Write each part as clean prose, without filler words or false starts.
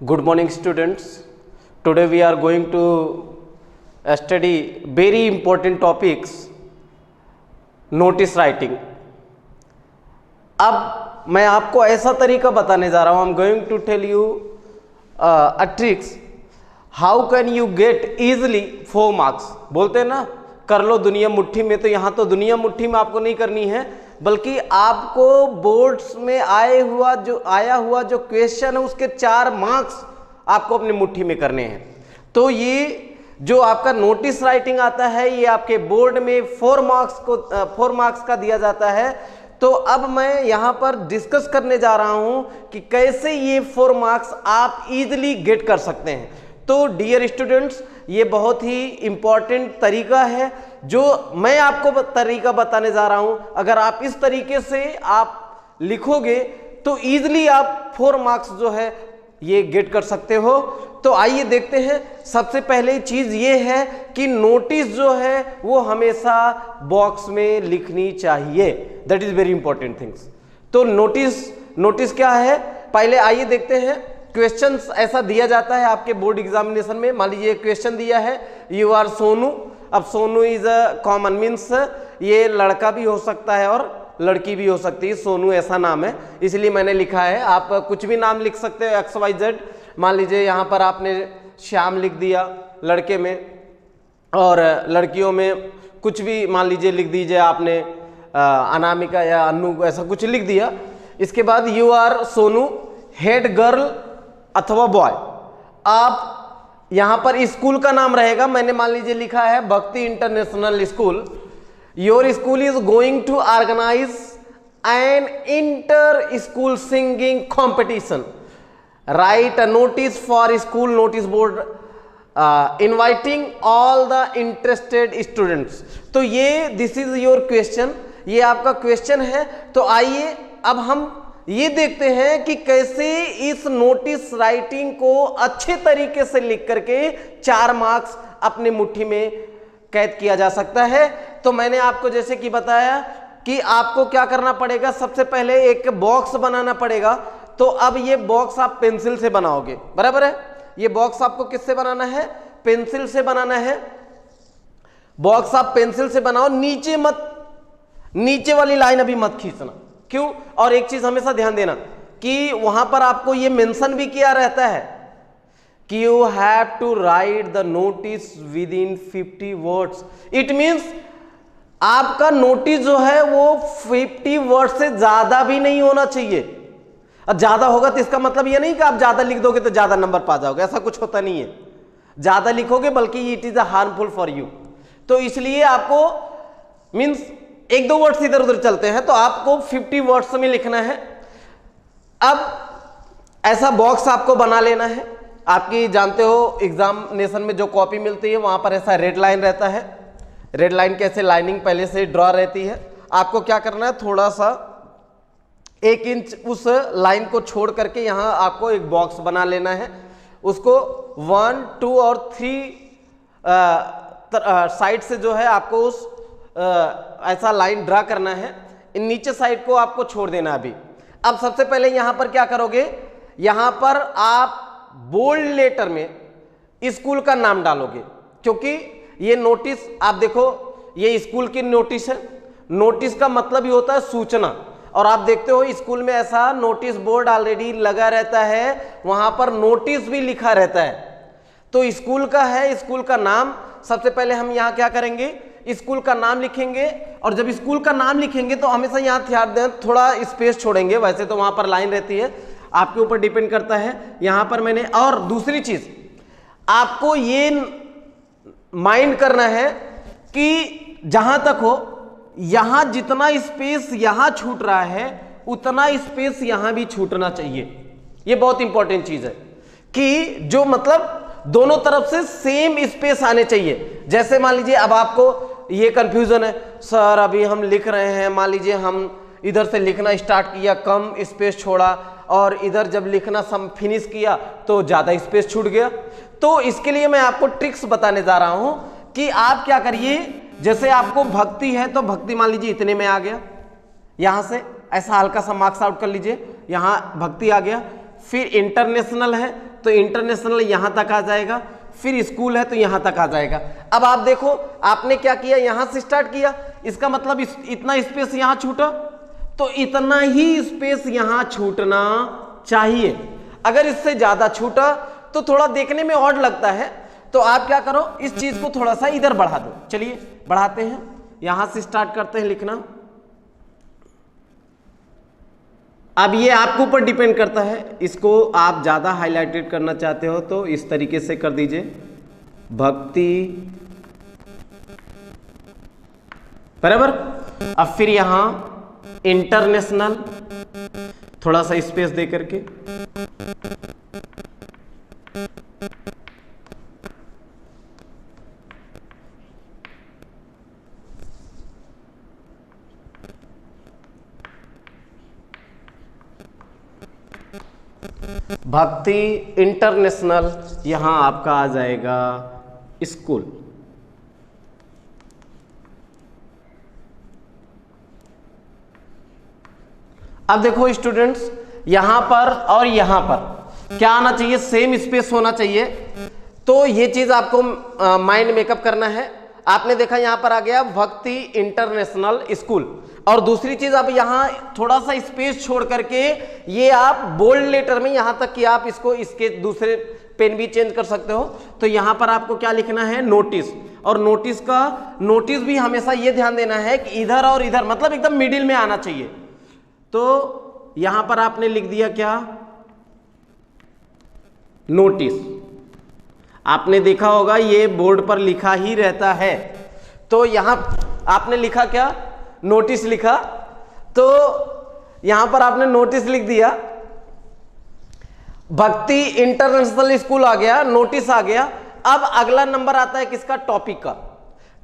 Good morning students. Today we are going to study very important topics, notice writing. अब मैं आपको ऐसा तरीका बताने जा रहा हूँ. I'm going to tell you a tricks. How can you get easily 4 marks? बोलते हैं ना कर लो दुनिया मुट्ठी में, तो यहाँ तो दुनिया मुट्ठी में आपको नहीं करनी है, बल्कि आपको बोर्ड्स में आया हुआ जो क्वेश्चन है उसके 4 मार्क्स आपको अपनी मुट्ठी में करने हैं. तो ये जो आपका नोटिस राइटिंग आता है ये आपके बोर्ड में 4 मार्क्स का दिया जाता है. तो अब मैं यहाँ पर डिस्कस करने जा रहा हूँ कि कैसे ये 4 मार्क्स आप इजीली गेट कर सकते हैं. तो डियर स्टूडेंट्स, ये बहुत ही इम्पॉर्टेंट तरीका है जो मैं आपको तरीका बताने जा रहा हूं. अगर आप इस तरीके से आप लिखोगे तो इजीली आप 4 मार्क्स जो है ये गेट कर सकते हो. तो आइए देखते हैं. सबसे पहले चीज ये है कि नोटिस जो है वो हमेशा बॉक्स में लिखनी चाहिए. That is very important things. तो नोटिस क्या है पहले आइए देखते हैं. क्वेश्चंस ऐसा दिया जाता है आपके बोर्ड एग्जामिनेशन में. मान लीजिए क्वेश्चन दिया है यू आर सोनू. अब Sonu is a common means ये लड़का भी हो सकता है और लड़की भी हो सकती है. सोनू ऐसा नाम है इसलिए मैंने लिखा है. आप कुछ भी नाम लिख सकते हो XYZ. मान लीजिए यहाँ पर आपने श्याम लिख दिया लड़के में, और लड़कियों में कुछ भी मान लीजिए लिख दीजिए आपने अनामिका या अन्नू, ऐसा कुछ लिख दिया. इसके बाद you are Sonu head girl अथवा बॉय. आप यहां पर स्कूल का नाम रहेगा. मैंने मान लीजिए लिखा है Bhakti international school. Your school is going to organise an inter school singing competition. Write a notice for school notice board inviting all the interested students. तो ये दिस इज योर क्वेश्चन, ये आपका क्वेश्चन है. तो आइए अब हम ये देखते हैं कि कैसे इस नोटिस राइटिंग को अच्छे तरीके से लिख करके 4 मार्क्स अपने मुट्ठी में कैद किया जा सकता है. तो मैंने आपको जैसे कि बताया कि आपको क्या करना पड़ेगा, सबसे पहले एक बॉक्स बनाना पड़ेगा. तो अब ये बॉक्स आप पेंसिल से बनाओगे, बराबर है. ये बॉक्स आपको किससे बनाना है, पेंसिल से बनाना है. बॉक्स आप पेंसिल से बनाओ. नीचे वाली लाइन अभी मत खींचना. क्यों? और एक चीज हमेशा ध्यान देना कि वहां पर आपको ये मेंशन भी किया रहता है कि you have to write the notice within 50 words. It means आपका नोटिस जो है वो 50 वर्ड से ज्यादा भी नहीं होना चाहिए. अब ज्यादा होगा तो इसका मतलब ये नहीं कि आप ज्यादा लिख दोगे तो ज्यादा नंबर पा जाओगे, ऐसा कुछ होता नहीं है. ज्यादा लिखोगे बल्कि it is a harmful for you. तो इसलिए आपको मींस 1-2 वर्ड्स इधर उधर चलते हैं, तो आपको 50 वर्ड्स में लिखना है. अब ऐसा बॉक्स आपको बना लेना है. आपकी जानते हो एग्जामिनेशन में जो कॉपी मिलती है वहां पर ऐसा रेड लाइन रहता है. रेड लाइन कैसे लाइनिंग पहले से ड्रॉ रहती है. आपको क्या करना है, थोड़ा सा 1 इंच उस लाइन को छोड़ करके यहां आपको एक बॉक्स बना लेना है. उसको 1, 2 और 3 साइड से जो है आपको उस ऐसा लाइन ड्रा करना है. इन नीचे साइड को आपको छोड़ देना अभी. अब सबसे पहले यहां पर क्या करोगे, यहां पर आप बोल्ड लेटर में स्कूल का नाम डालोगे. क्योंकि ये नोटिस आप देखो ये स्कूल की नोटिस है. नोटिस का मतलब ही होता है सूचना. और आप देखते हो स्कूल में ऐसा नोटिस बोर्ड ऑलरेडी लगा रहता है, वहां पर नोटिस भी लिखा रहता है. तो स्कूल का है, स्कूल का नाम. सबसे पहले हम यहां क्या करेंगे, स्कूल का नाम लिखेंगे. और जब स्कूल का नाम लिखेंगे तो हमेशा यहां ध्यान दें, थोड़ा स्पेस छोड़ेंगे. वैसे तो वहां पर लाइन रहती है, आपके ऊपर डिपेंड करता है. यहां पर मैंने, और दूसरी चीज आपको ये माइंड करना है कि जहां तक हो यहां जितना स्पेस यहां छूट रहा है उतना स्पेस यहां भी छूटना चाहिए. ये बहुत इंपॉर्टेंट चीज है कि जो मतलब दोनों तरफ से सेम स्पेस आने चाहिए. जैसे मान लीजिए अब आपको ये कंफ्यूजन है, सर अभी हम लिख रहे हैं, मान लीजिए हम इधर से लिखना स्टार्ट किया, कम स्पेस छोड़ा, और इधर जब लिखना फिनिश किया तो ज्यादा स्पेस छूट गया. तो इसके लिए मैं आपको ट्रिक्स बताने जा रहा हूं कि आप क्या करिए. जैसे आपको भक्ति है तो भक्ति मान लीजिए इतने में आ गया, यहां से ऐसा हल्का सा मार्क्स आउट कर लीजिए, यहां भक्ति आ गया. फिर इंटरनेशनल है तो इंटरनेशनल यहां तक आ जाएगा, फिर स्कूल है तो यहां तक आ जाएगा। अब आप देखो आपने क्या किया, यहां से स्टार्ट किया, इसका मतलब इतना स्पेस यहां छूटा, तो इतना ही स्पेस यहां छूटना चाहिए। अगर इससे ज्यादा छूटा तो थोड़ा देखने में ऑड लगता है, तो आप क्या करो, इस चीज को थोड़ा सा इधर बढ़ा दो। चलिए बढ़ाते हैं, यहां से स्टार्ट करते हैं लिखना। अब ये आपके ऊपर डिपेंड करता है, इसको आप ज्यादा हाईलाइटेड करना चाहते हो तो इस तरीके से कर दीजिए, भक्ति, बराबर। अब फिर यहां इंटरनेशनल, थोड़ा सा स्पेस दे करके, भक्ति इंटरनेशनल, यहां आपका आ जाएगा स्कूल। अब देखो स्टूडेंट्स, यहां पर और यहां पर क्या आना चाहिए, सेम स्पेस होना चाहिए। तो ये चीज आपको माइंड मेकअप करना है। आपने देखा यहां पर आ गया भक्ति इंटरनेशनल स्कूल, और दूसरी चीज अब यहां थोड़ा सा स्पेस छोड़ करके ये आप बोल्ड लेटर में यहां तक कि आप इसको इसके दूसरे पेन भी चेंज कर सकते हो। तो यहां पर आपको क्या लिखना है, नोटिस। और नोटिस भी हमेशा ये ध्यान देना है कि इधर और इधर मतलब एकदम मिडिल में आना चाहिए। तो यहां पर आपने लिख दिया क्या, नोटिस। आपने देखा होगा ये बोर्ड पर लिखा ही रहता है, तो यहां आपने लिखा क्या, नोटिस लिखा। तो यहां पर आपने नोटिस लिख दिया, भक्ति इंटरनेशनल स्कूल आ गया, नोटिस आ गया। अब अगला नंबर आता है किसका, टॉपिक का।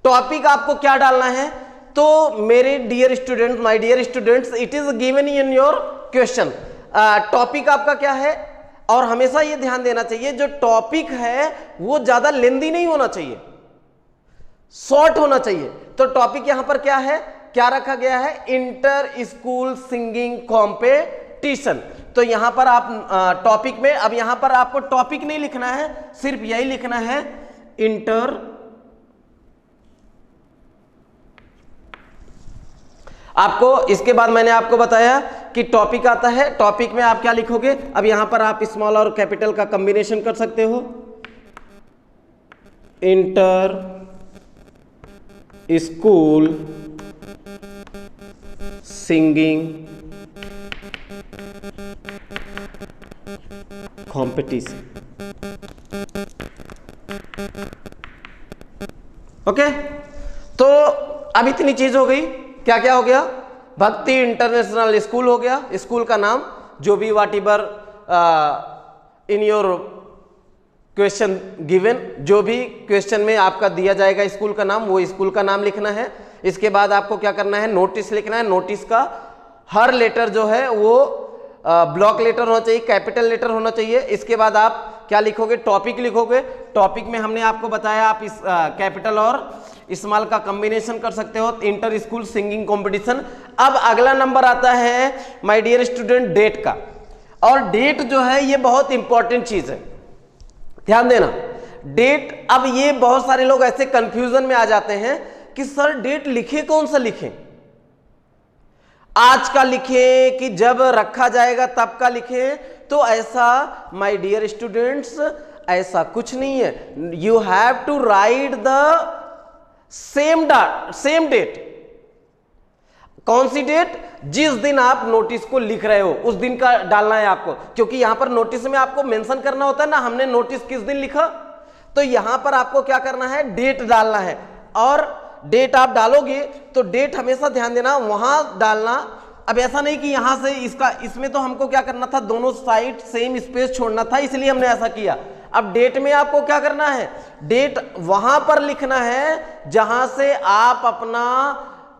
टॉपिक आपको क्या डालना है, तो मेरे dear student, my dear students, it is given in your question. Topic आपका क्या है, और हमेशा ये ध्यान देना चाहिए जो टॉपिक है वो ज्यादा लेंदी नहीं होना चाहिए, शॉर्ट होना चाहिए। तो टॉपिक यहां पर क्या है, क्या रखा गया है, इंटर स्कूल सिंगिंग कॉम्पिटिशन। तो यहां पर आप टॉपिक में, अब यहां पर आपको टॉपिक नहीं लिखना है, सिर्फ यही लिखना है इंटर। आपको इसके बाद मैंने आपको बताया कि टॉपिक आता है, टॉपिक में आप क्या लिखोगे। अब यहां पर आप स्मॉल और कैपिटल का कॉम्बिनेशन कर सकते हो, inter school singing competition. Okay, तो अब इतनी चीज हो गई। क्या क्या हो गया, भक्ति इंटरनेशनल स्कूल हो गया, स्कूल का नाम जो भी whatever in your question given, जो भी क्वेश्चन में आपका दिया जाएगा स्कूल का नाम, वो स्कूल का नाम लिखना है। इसके बाद आपको क्या करना है, नोटिस लिखना है। नोटिस का हर लेटर जो है वो ब्लॉक लेटर होना चाहिए, कैपिटल लेटर होना चाहिए। इसके बाद आप क्या लिखोगे, टॉपिक लिखोगे। टॉपिक में हमने आपको बताया आप इस कैपिटल और स्मॉल का कॉम्बिनेशन कर सकते हो, इंटर स्कूल सिंगिंग कंपटीशन। अब अगला नंबर आता है माय डियर स्टूडेंट डेट का, और डेट जो है ये बहुत इंपॉर्टेंट चीज है, ध्यान देना। डेट, अब ये बहुत सारे लोग ऐसे कंफ्यूजन में आ जाते हैं कि सर डेट लिखे कौन सा लिखें, आज का लिखें कि जब रखा जाएगा तब का लिखें। तो ऐसा माय डियर स्टूडेंट्स ऐसा कुछ नहीं है। You have to write the same date. कौन सी डेट, जिस दिन आप नोटिस को लिख रहे हो उस दिन का डालना है आपको, क्योंकि यहां पर नोटिस में आपको मेंशन करना होता है ना, हमने नोटिस किस दिन लिखा। तो यहां पर आपको क्या करना है, डेट डालना है। और डेट आप डालोगे तो डेट हमेशा ध्यान देना वहां डालना। अब ऐसा नहीं कि यहां से इसमें तो हमको क्या करना था, दोनों साइड सेम स्पेस छोड़ना था, इसलिए हमने ऐसा किया। अब डेट में आपको क्या करना है, डेट वहां पर लिखना है जहां से आप अपना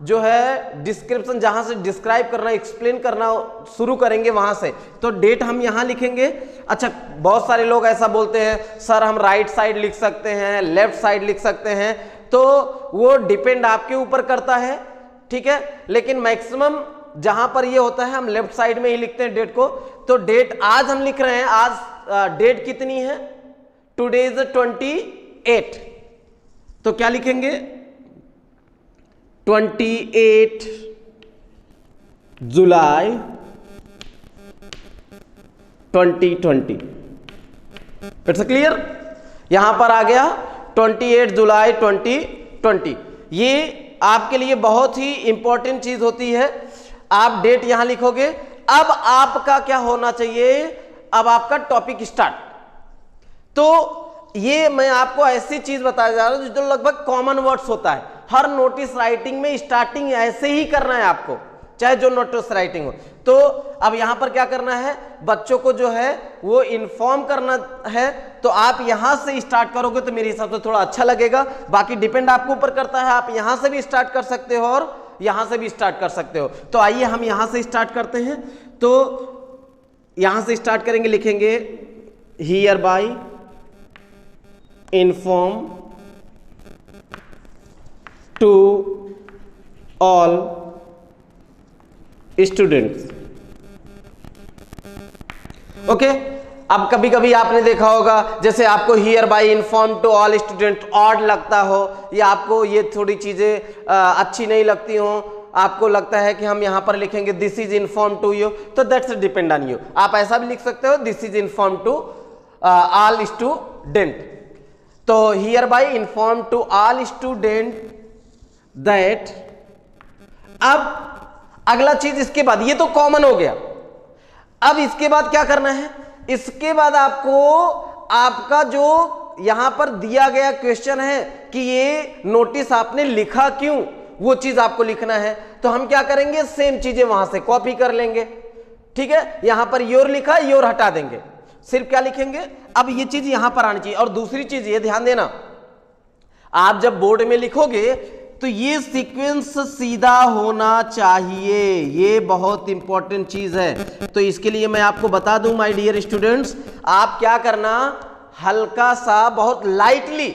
जो है डिस्क्रिप्शन, जहां से डिस्क्राइब करना, एक्सप्लेन करना शुरू करेंगे वहां से। तो डेट हम यहां लिखेंगे। अच्छा, बहुत सारे लोग ऐसा बोलते हैं सर हम राइट साइड लिख सकते हैं, लेफ्ट साइड लिख सकते हैं, तो वो डिपेंड आपके ऊपर करता है, ठीक है। लेकिन मैक्सिमम जहां पर ये होता है हम लेफ्ट साइड में ही लिखते हैं डेट को। तो डेट आज हम लिख रहे हैं, आज डेट कितनी है? टुडे इज 28, तो क्या लिखेंगे? 28 जुलाई 2020। It's clear? यहां पर आ गया 28 जुलाई 2020। ये आपके लिए बहुत ही इंपॉर्टेंट चीज होती है। आप डेट यहां लिखोगे। अब आपका क्या होना चाहिए? अब आपका टॉपिक स्टार्ट। तो ये मैं आपको ऐसी चीज बताया जा रहा हूं जो लगभग कॉमन वर्ड्स होता है। हर नोटिस राइटिंग में स्टार्टिंग ऐसे ही करना है आपको, चाहे जो नोटिस राइटिंग हो। तो अब यहां पर क्या करना है? बच्चों को जो है वो इन्फॉर्म करना है। तो आप यहां से स्टार्ट करोगे तो मेरे हिसाब से थोड़ा अच्छा लगेगा। बाकी डिपेंड आपके ऊपर करता है, आप यहां से भी स्टार्ट कर सकते हो और यहां से भी स्टार्ट कर सकते हो। तो आइए हम यहां से स्टार्ट करते हैं। तो यहां से स्टार्ट करेंगे, लिखेंगे hereby inform to all students. Okay, अब कभी कभी आपने देखा होगा जैसे आपको hereby inform to all student odd लगता हो, या आपको ये थोड़ी चीजें अच्छी नहीं लगती हो, आपको लगता है कि हम यहां पर लिखेंगे this is inform to you, तो दैट्स डिपेंड ऑन यू। आप ऐसा भी लिख सकते हो this is inform to all student. तो hereby inform to all student that. अब अगला चीज इसके बाद, ये तो कॉमन हो गया। अब इसके बाद क्या करना है? इसके बाद आपको आपका जो यहां पर दिया गया क्वेश्चन है कि ये नोटिस आपने लिखा क्यों, वो चीज आपको लिखना है। तो हम क्या करेंगे? सेम चीजें वहां से कॉपी कर लेंगे। ठीक है, यहां पर योर लिखा, योर हटा देंगे, सिर्फ क्या लिखेंगे? अब ये चीज यहां पर आनी चाहिए। और दूसरी चीज ये ध्यान देना, आप जब बोर्ड में लिखोगे तो ये सीक्वेंस सीधा होना चाहिए। ये बहुत इंपॉर्टेंट चीज है। तो इसके लिए मैं आपको बता दूं माय डियर स्टूडेंट्स, आप क्या करना, हल्का सा बहुत लाइटली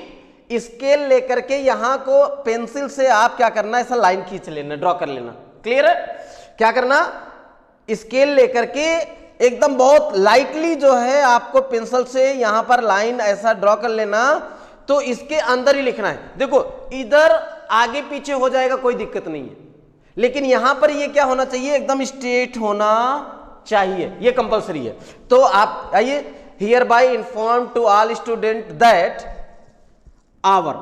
स्केल लेकर के यहां को पेंसिल से आप क्या करना, ऐसा लाइन खींच लेना, ड्रॉ कर लेना। क्लियर है? क्या करना? स्केल लेकर के एकदम बहुत लाइटली जो है आपको पेंसिल से यहां पर लाइन ऐसा ड्रॉ कर लेना। तो इसके अंदर ही लिखना है। देखो इधर आगे पीछे हो जाएगा, कोई दिक्कत नहीं है, लेकिन यहां पर ये क्या होना चाहिए? एकदम स्ट्रेट होना चाहिए, ये कंपलसरी है। तो आप आइए, hereby inform to all student that our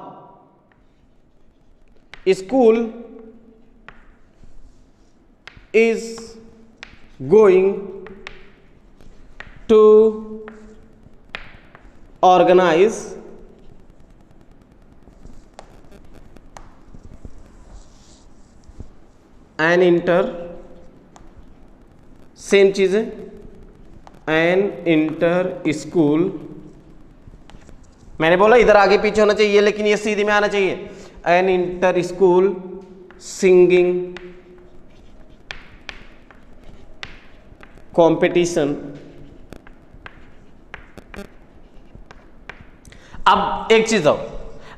school is going to organise an inter, same चीज है, एन इंटर स्कूल। मैंने बोला इधर आगे पीछे होना चाहिए, लेकिन ये सीधी में आना चाहिए। An inter school singing competition. अब एक चीज और,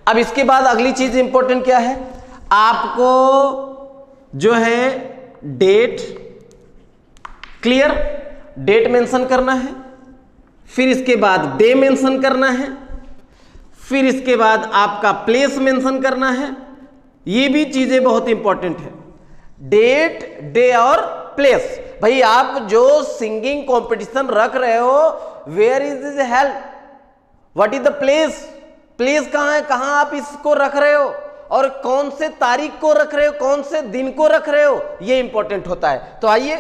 अब इसके बाद अगली चीज इंपॉर्टेंट क्या है? आपको जो है डेट, क्लियर, डेट मेंशन करना है, फिर इसके बाद डे मेंशन करना है, फिर इसके बाद आपका प्लेस मेंशन करना है। ये भी चीजें बहुत इंपॉर्टेंट है, डेट, डे और प्लेस। भाई आप जो सिंगिंग कंपटीशन रख रहे हो, where is is held, what is the place, place कहां है, कहां आप इसको रख रहे हो, और कौन से तारीख को रख रहे हो, कौन से दिन को रख रहे हो, ये इंपॉर्टेंट होता है। तो आइए,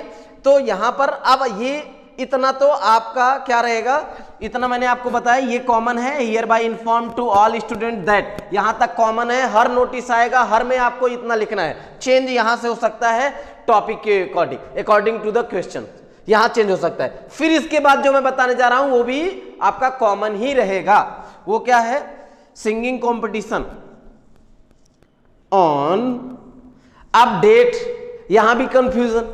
तो यहां पर अब ये इतना तो आपका क्या रहेगा, इतना मैंने आपको बताया, ये कॉमन है। Hereby inform to all student that, यहां तक कॉमन है। हर नोटिस आएगा, हर में आपको इतना लिखना है। चेंज यहां से हो सकता है टॉपिक के according, according to the question, यहां चेंज हो सकता है। फिर इसके बाद जो मैं बताने जा रहा हूं वो भी आपका कॉमन ही रहेगा। वो क्या है? Singing competition on. अब डेट, यहां भी कंफ्यूजन।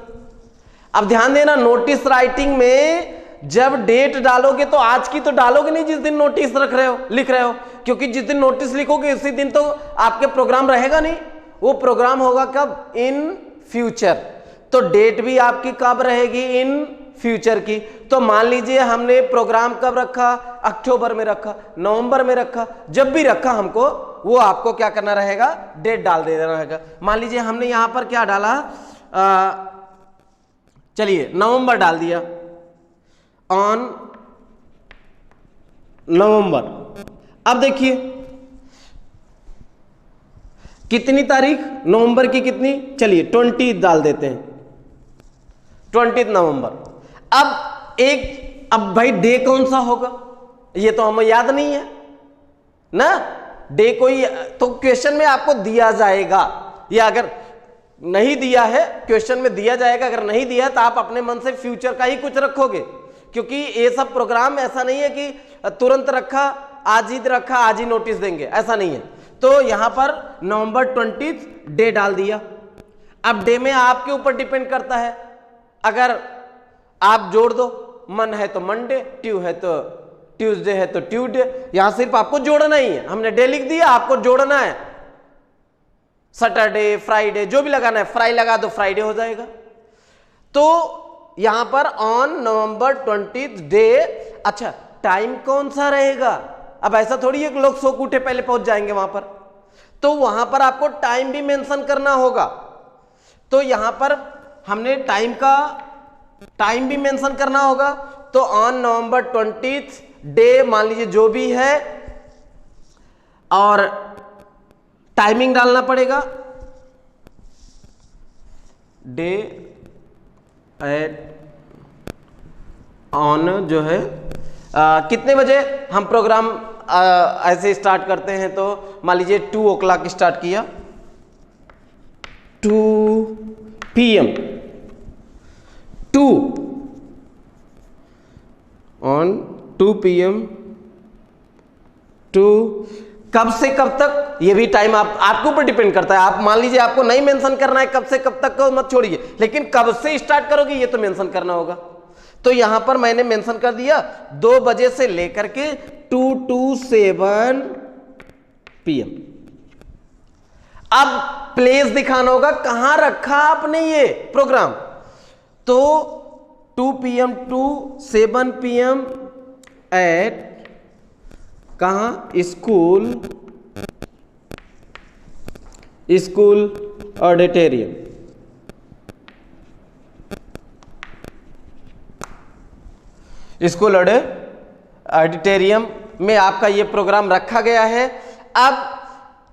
अब ध्यान देना, नोटिस राइटिंग में जब डेट डालोगे तो आज की तो डालोगे नहीं जिस दिन नोटिस रख रहे हो, लिख रहे हो, क्योंकि जिस दिन नोटिस लिखोगे उसी दिन तो आपके प्रोग्राम रहेगा नहीं। वो प्रोग्राम होगा कब? In future. तो डेट भी आपकी कब रहेगी? इन फ्यूचर की। तो मान लीजिए हमने प्रोग्राम कब रखा, अक्टूबर में रखा, नवंबर में रखा, जब भी रखा हमको वो आपको क्या करना रहेगा, डेट डाल देना रहेगा। मान लीजिए हमने यहां पर क्या डाला, चलिए नवंबर डाल दिया, ऑन नवंबर। अब देखिए कितनी तारीख, नवंबर की कितनी, चलिए 20 डाल देते हैं, 20 नवंबर। अब भाई डे कौन सा होगा, ये तो हमें याद नहीं है ना, डे कोई तो क्वेश्चन में आपको दिया जाएगा, या अगर नहीं दिया है क्वेश्चन में दिया जाएगा, अगर नहीं दिया तो आप अपने मन से फ्यूचर का ही कुछ रखोगे, क्योंकि ये सब प्रोग्राम ऐसा नहीं है कि तुरंत रखा आज ही रखा आज ही नोटिस देंगे, ऐसा नहीं है। तो यहां पर नवंबर 20 डे डाल दिया। अब डे में आपके ऊपर डिपेंड करता है, अगर आप जोड़ दो, मन है तो मंडे, ट्यूसडे है तो ट्यूसडे, यहां सिर्फ आपको जोड़ना ही है, हमने डे लिख दिया, आपको जोड़ना है, सैटरडे फ्राइडे जो भी लगाना है, फ्राई लगा दो फ्राइडे हो जाएगा। तो यहां पर ऑन नवंबर 20 डे, अच्छा टाइम कौन सा रहेगा, अब ऐसा थोड़ी है कि लोग सो उठे पहले पहुंच जाएंगे वहां पर, तो वहां पर आपको टाइम भी मेंशन करना होगा। तो यहां पर हमने टाइम भी मेंशन करना होगा, तो ऑन नवंबर 20 डे मान लीजिए जो भी है, और टाइमिंग डालना पड़ेगा, डे एट ऑन जो है कितने बजे हम प्रोग्राम ऐसे स्टार्ट करते हैं, तो मान लीजिए 2 o'clock स्टार्ट किया, 2 PM, 2 ऑन 2 PM, 2 कब से कब तक, ये भी टाइम आपके ऊपर डिपेंड करता है। आप मान लीजिए आपको नहीं मेंशन करना है कब से कब तक को मत छोड़िए, लेकिन कब से स्टार्ट करोगे ये तो मेंशन करना होगा। तो यहां पर मैंने मेंशन कर दिया 2 बजे से लेकर के 2 to 7 PM। अब प्लेस दिखाना होगा कहां रखा आपने ये प्रोग्राम, तो 2 PM to 7 PM एट कहां, स्कूल ऑडिटोरियम। स्कूल ऑडिटोरियम में आपका ये प्रोग्राम रखा गया है। अब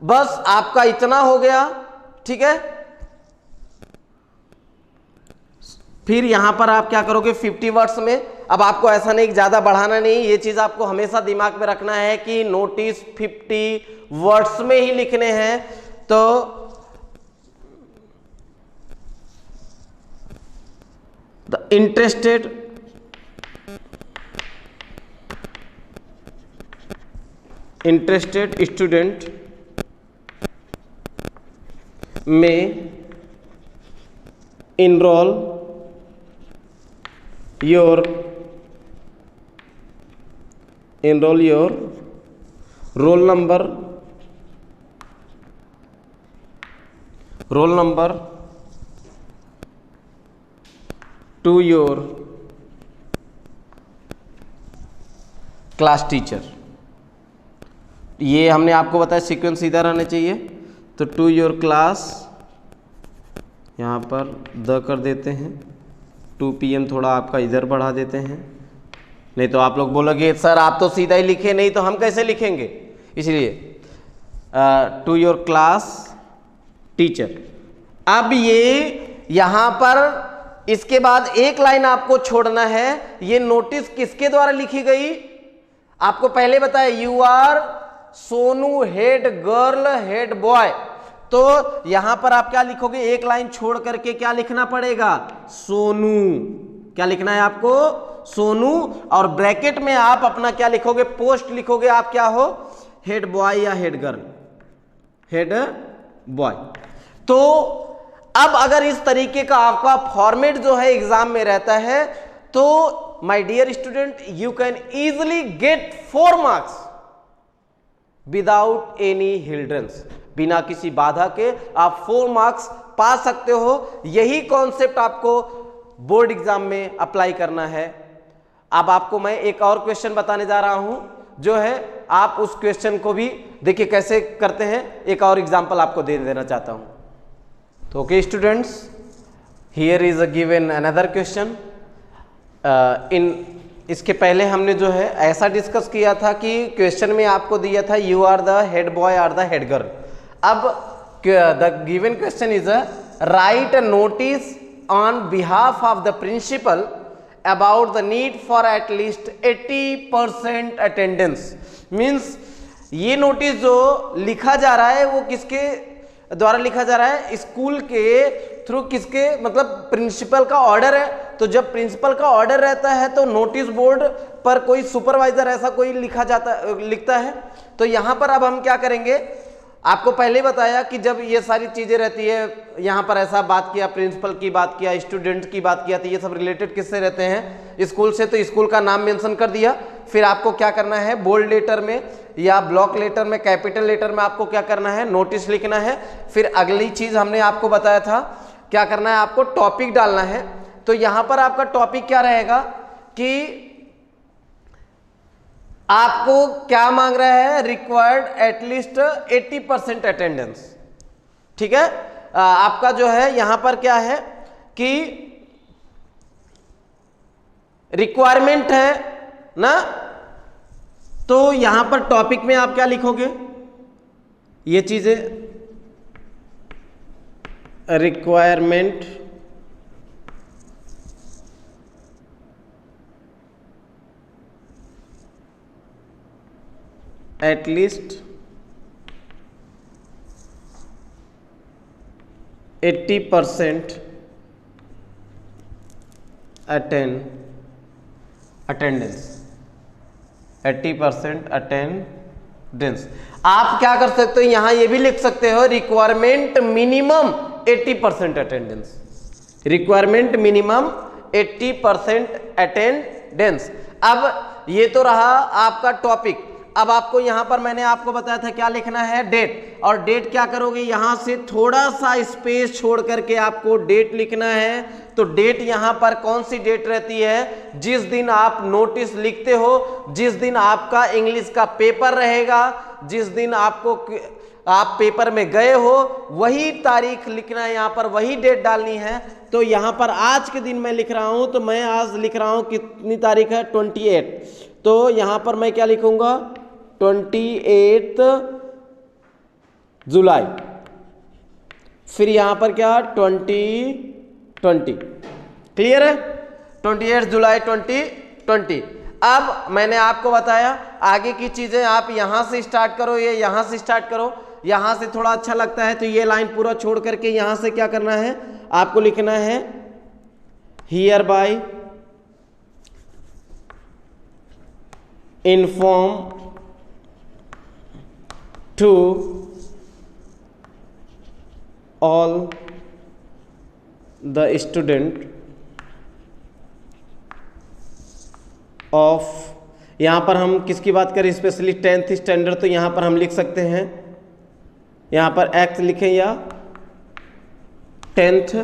बस आपका इतना हो गया, ठीक है। फिर यहां पर आप क्या करोगे 50 वर्ड्स में, अब आपको ऐसा नहीं ज्यादा बढ़ाना नहीं, ये चीज आपको हमेशा दिमाग में रखना है कि नोटिस 50 वर्ड्स में ही लिखने हैं। तो द इंटरेस्टेड स्टूडेंट में enroll your roll number to your class teacher. ये हमने आपको बताया सीक्वेंस सीधा रहना चाहिए, तो टू योर क्लास यहाँ पर द कर देते हैं, 2 PM थोड़ा आपका इधर बढ़ा देते हैं, नहीं तो आप लोग बोलोगे सर आप तो सीधा ही लिखे, नहीं तो हम कैसे लिखेंगे, इसलिए टू योर क्लास टीचर। अब ये यहाँ पर इसके बाद एक लाइन आपको छोड़ना है, ये नोटिस किसके द्वारा लिखी गई, आपको पहले बताया you are Sonu head girl head boy, तो यहां पर आप क्या लिखोगे, एक लाइन छोड़ करके क्या लिखना पड़ेगा, सोनू। क्या लिखना है आपको, सोनू, और ब्रैकेट में आप अपना क्या लिखोगे, पोस्ट लिखोगे, आप क्या हो, हेड बॉय या हेड गर्ल, हेड बॉय। तो अब अगर इस तरीके का आपका फॉर्मेट जो है एग्जाम में रहता है, तो my dear student you can easily get 4 marks without any hindrance, बिना किसी बाधा के आप 4 मार्क्स पा सकते हो। यही कॉन्सेप्ट आपको बोर्ड एग्जाम में अप्लाई करना है। अब आपको मैं एक और क्वेश्चन बताने जा रहा हूं, जो है आप उस क्वेश्चन को भी देखिए कैसे करते हैं, एक और एग्जांपल आपको दे देना चाहता हूं। तो okay students, here is a given another question. इसके पहले हमने जो है ऐसा डिस्कस किया था कि क्वेश्चन में आपको दिया था you are the head boy और द हेड गर्ल। अब the given question is write a notice on behalf of the principal about the need for at least 80% attendance. Means ये नोटिस जो लिखा जा रहा है वो किसके द्वारा लिखा जा रहा है, स्कूल के थ्रू, किसके मतलब प्रिंसिपल का ऑर्डर है। तो जब प्रिंसिपल का ऑर्डर रहता है तो नोटिस बोर्ड पर कोई सुपरवाइजर ऐसा कोई लिखता है। तो यहां पर अब हम क्या करेंगे, आपको पहले बताया कि जब ये सारी चीजें रहती है, यहां पर ऐसा बात किया, प्रिंसिपल की बात किया, स्टूडेंट की बात किया, तो ये सब रिलेटेड किससे रहते हैं, स्कूल से। तो स्कूल का नाम मेंशन कर दिया। फिर आपको क्या करना है, बोल्ड लेटर में या ब्लॉक लेटर में, कैपिटल लेटर में आपको क्या करना है, नोटिस लिखना है। फिर अगली चीज हमने आपको बताया था क्या करना है, आपको टॉपिक डालना है। तो यहां पर आपका टॉपिक क्या रहेगा कि आपको क्या मांग रहा है, रिक्वायर्ड एटलीस्ट 80% अटेंडेंस। ठीक है, आपका जो है यहां पर क्या है कि रिक्वायरमेंट है ना। तो यहां पर टॉपिक में आप क्या लिखोगे, ये चीजें, requirement at least 80% attendance, 80% attendance. आप क्या कर सकते हो, यहां ये भी लिख सकते हो requirement minimum 80% attendance, requirement minimum 80% attendance. अब ये तो रहा आपका टॉपिक। अब आपको यहां पर मैंने आपको बताया था क्या लिखना है, डेट। और डेट क्या करोगे, यहां से थोड़ा सा स्पेस छोड़ करके आपको डेट लिखना है। तो डेट यहां पर कौन सी डेट रहती है, जिस दिन आप नोटिस लिखते हो, जिस दिन आपका इंग्लिश का पेपर रहेगा, जिस दिन आप पेपर में गए हो, वही तारीख लिखना है, यहां पर वही डेट डालनी है। तो यहां पर आज के दिन मैं लिख रहा हूं, तो मैं आज लिख रहा हूं कितनी तारीख है, 28। तो यहां पर मैं क्या लिखूंगा, 28 जुलाई। फिर यहां पर क्या, 2020। क्लियर है, 28 जुलाई 2020। अब मैंने आपको बताया आगे की चीजें आप यहां से स्टार्ट करो, ये यहां से स्टार्ट करो। यहां से थोड़ा अच्छा लगता है तो ये लाइन पूरा छोड़ करके यहां से क्या करना है, आपको लिखना है hereby inform to all the student of, यहाँ पर हम किसकी बात करें, स्पेशली 10th स्टैंडर्ड। तो यहाँ पर हम लिख सकते हैं, यहाँ पर एक्स लिखें या 10th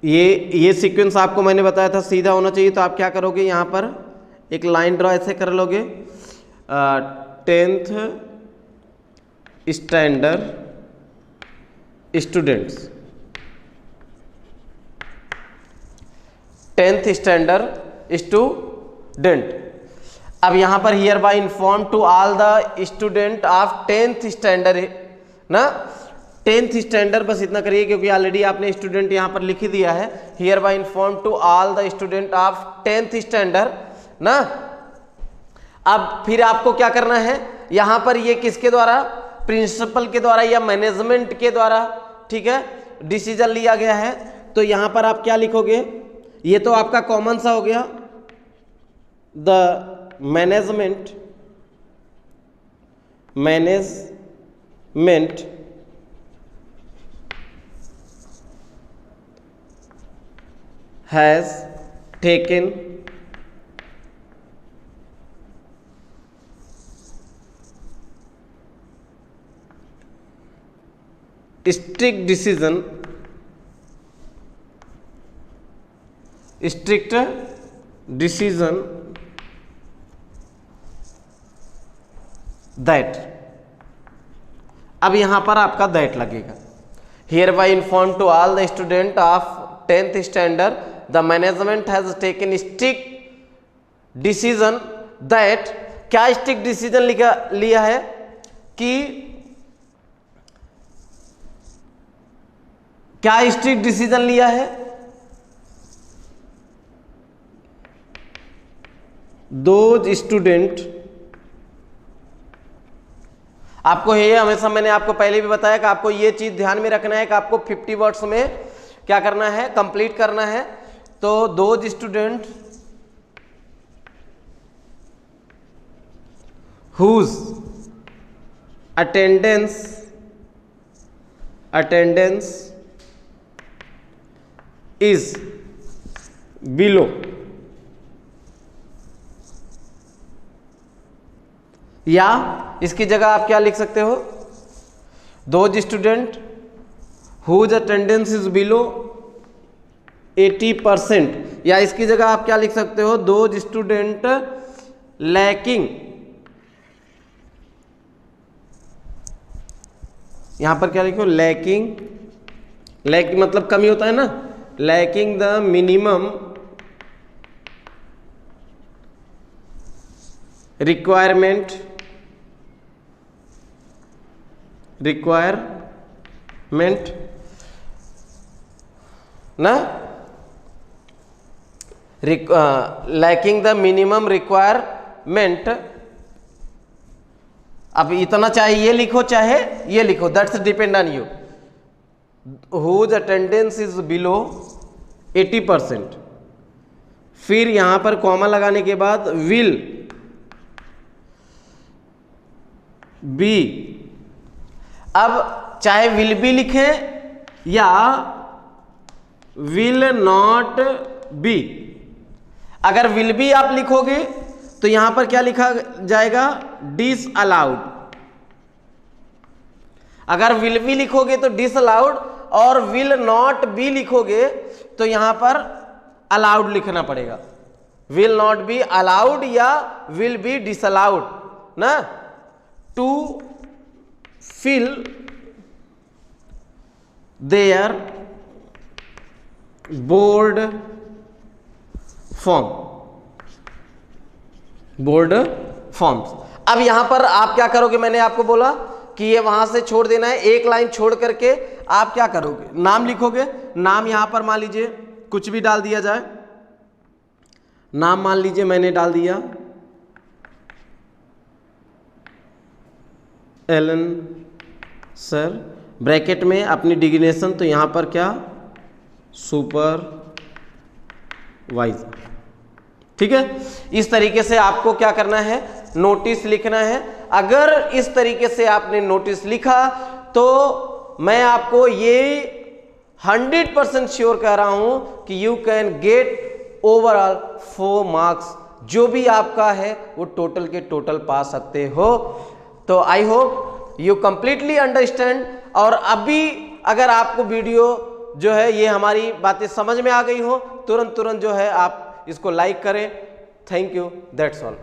ये सीक्वेंस आपको मैंने बताया था सीधा होना चाहिए। तो आप क्या करोगे, यहाँ पर एक लाइन ड्रॉ ऐसे कर लोगे, 10th standard students, 10th standard student. अब यहां पर hereby inform to all the student of 10th standard ना, 10th स्टैंडर्ड बस इतना करिए क्योंकि ऑलरेडी आपने स्टूडेंट यहां पर लिख ही दिया है। Hereby inform to all the student of 10th standard ना। अब फिर आपको क्या करना है, यहां पर ये किसके द्वारा, प्रिंसिपल के द्वारा या मैनेजमेंट के द्वारा, ठीक है, डिसीजन लिया गया है। तो यहां पर आप क्या लिखोगे, ये तो आपका कॉमन सा हो गया, the management has taken strict decision that, अब यहां पर आपका दैट लगेगा। Hereby informed to all the student of 10th standard, the management has taken strict decision that, क्या strict decision लिया है कि क्या strict decision लिया है, those student, आपको ये हमेशा मैंने आपको पहले भी बताया कि आपको ये चीज ध्यान में रखना है कि आपको 50 वर्ड्स में क्या करना है, कंप्लीट करना है। तो those student whose attendance is below, या इसकी जगह आप क्या लिख सकते हो, those student whose attendance is below 80%, या इसकी जगह आप क्या लिख सकते हो, दोज स्टूडेंट लैकिंग, यहां पर क्या लिखो, लैकिंग मतलब कमी होता है ना, लैकिंग द मिनिमम रिक्वायरमेंट ना, लैकिंग द मिनिमम रिक्वायरमेंट। अब इतना चाहे ये लिखो चाहे ये लिखो, that's depend on you. Whose attendance is below 80%, फिर यहां पर कॉमा लगाने के बाद विल बी, अब चाहे विल बी लिखे या विल नॉट बी, अगर विल बी आप लिखोगे तो यहां पर क्या लिखा जाएगा, डिस अलाउड, अगर विल बी लिखोगे तो डिस अलाउड, और विल नॉट बी लिखोगे तो यहां पर अलाउड लिखना पड़ेगा, विल नॉट बी अलाउड या विल बी डिसअलाउड ना, to fill their board forms। अब यहां पर आप क्या करोगे, मैंने आपको बोला कि ये वहां से छोड़ देना है, एक लाइन छोड़ करके आप क्या करोगे, नाम लिखोगे। नाम यहां पर मान लीजिए कुछ भी डाल दिया जाए, नाम मान लीजिए मैंने डाल दिया एलन सर, ब्रैकेट में अपनी डिग्नेशन, तो यहां पर क्या, सुपरवाइजर। ठीक है, इस तरीके से आपको क्या करना है, नोटिस लिखना है। अगर इस तरीके से आपने नोटिस लिखा तो मैं आपको ये 100% श्योर कह रहा हूं कि you can get overall 4 marks, जो भी आपका है वो टोटल के टोटल पा सकते हो। तो I hope you completely understand, और अभी अगर आपको वीडियो जो है ये हमारी बातें समझ में आ गई हो, तुरंत जो है आप इसको लाइक करें। Thank you, that's all.